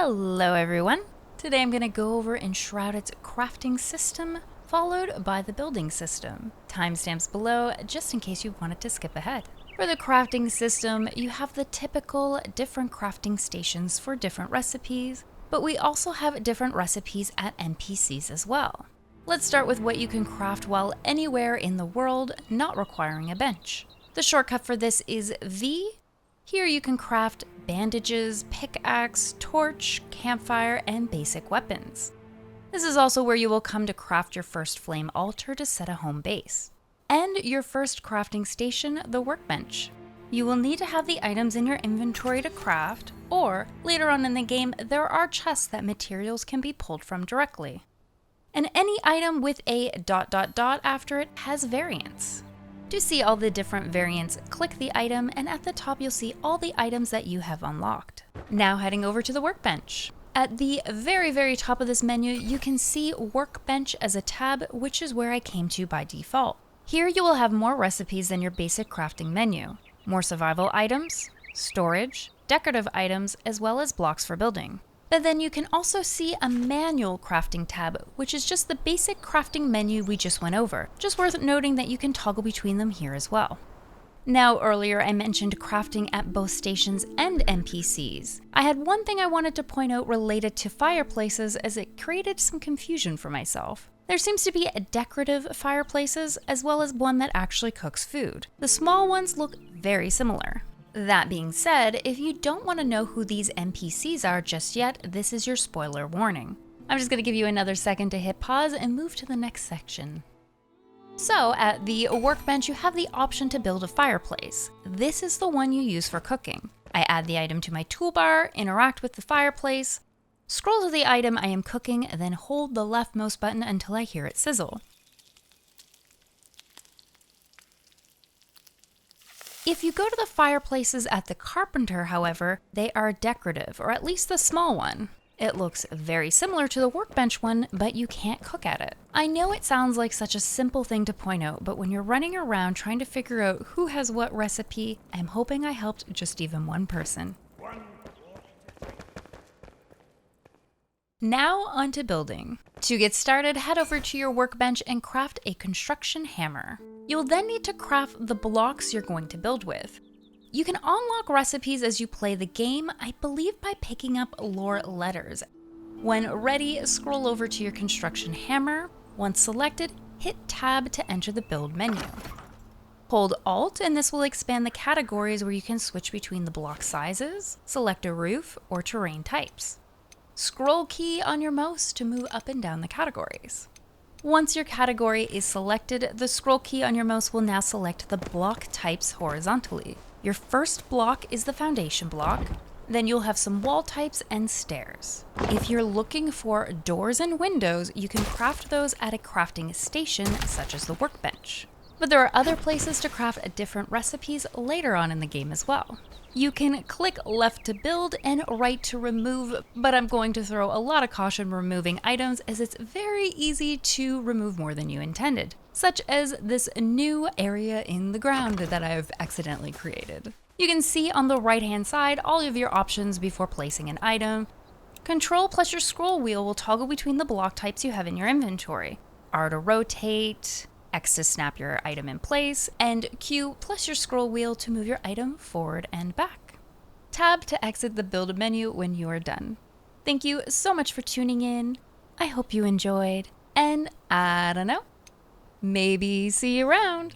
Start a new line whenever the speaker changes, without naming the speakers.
Hello everyone! Today I'm going to go over Enshrouded's crafting system, followed by the building system. Timestamps below, just in case you wanted to skip ahead. For the crafting system, you have the typical different crafting stations for different recipes, but we also have different recipes at NPCs as well. Let's start with what you can craft while anywhere in the world, not requiring a bench. The shortcut for this is V. Here you can craft bandages, pickaxe, torch, campfire, and basic weapons. This is also where you will come to craft your first flame altar to set a home base. And your first crafting station, the Workbench. You will need to have the items in your inventory to craft, or later on in the game, there are chests that materials can be pulled from directly. And any item with a ... after it has variants. To see all the different variants, click the item, and at the top you'll see all the items that you have unlocked. Now heading over to the Workbench. At the very top of this menu, you can see Workbench as a tab, which is where I came to by default. Here you will have more recipes than your basic crafting menu. More survival items, storage, decorative items, as well as blocks for building. But then you can also see a manual crafting tab, which is just the basic crafting menu we just went over. Just worth noting that you can toggle between them here as well. Now earlier I mentioned crafting at both stations and NPCs. I had one thing I wanted to point out related to fireplaces as it created some confusion for myself. There seems to be decorative fireplaces as well as one that actually cooks food. The small ones look very similar. That being said, if you don't want to know who these NPCs are just yet, this is your spoiler warning. I'm just going to give you another second to hit pause and move to the next section. So, at the Workbench, you have the option to build a fireplace. This is the one you use for cooking. I add the item to my toolbar, interact with the fireplace, scroll to the item I am cooking, and then hold the leftmost button until I hear it sizzle. If you go to the fireplaces at the Carpenter, however, they are decorative, or at least the small one. It looks very similar to the Workbench one, but you can't cook at it. I know it sounds like such a simple thing to point out, but when you're running around trying to figure out who has what recipe, I'm hoping I helped just even one person. Now onto building. To get started, head over to your Workbench and craft a construction hammer. You'll then need to craft the blocks you're going to build with. You can unlock recipes as you play the game, I believe by picking up lore letters. When ready, scroll over to your construction hammer. Once selected, hit Tab to enter the build menu. Hold Alt and this will expand the categories where you can switch between the block sizes, select a roof, or terrain types. Scroll key on your mouse to move up and down the categories. Once your category is selected, the scroll key on your mouse will now select the block types horizontally. Your first block is the foundation block, then you'll have some wall types and stairs. If you're looking for doors and windows, you can craft those at a crafting station such as the Workbench. But there are other places to craft different recipes later on in the game as well. You can click left to build and right to remove, but I'm going to throw a lot of caution removing items as it's very easy to remove more than you intended, such as this new area in the ground that I've accidentally created. You can see on the right hand side all of your options before placing an item. Control plus your scroll wheel will toggle between the block types you have in your inventory. R to rotate, X to snap your item in place, and Q plus your scroll wheel to move your item forward and back. Tab to exit the build menu when you are done. Thank you so much for tuning in. I hope you enjoyed, and I don't know, maybe see you around.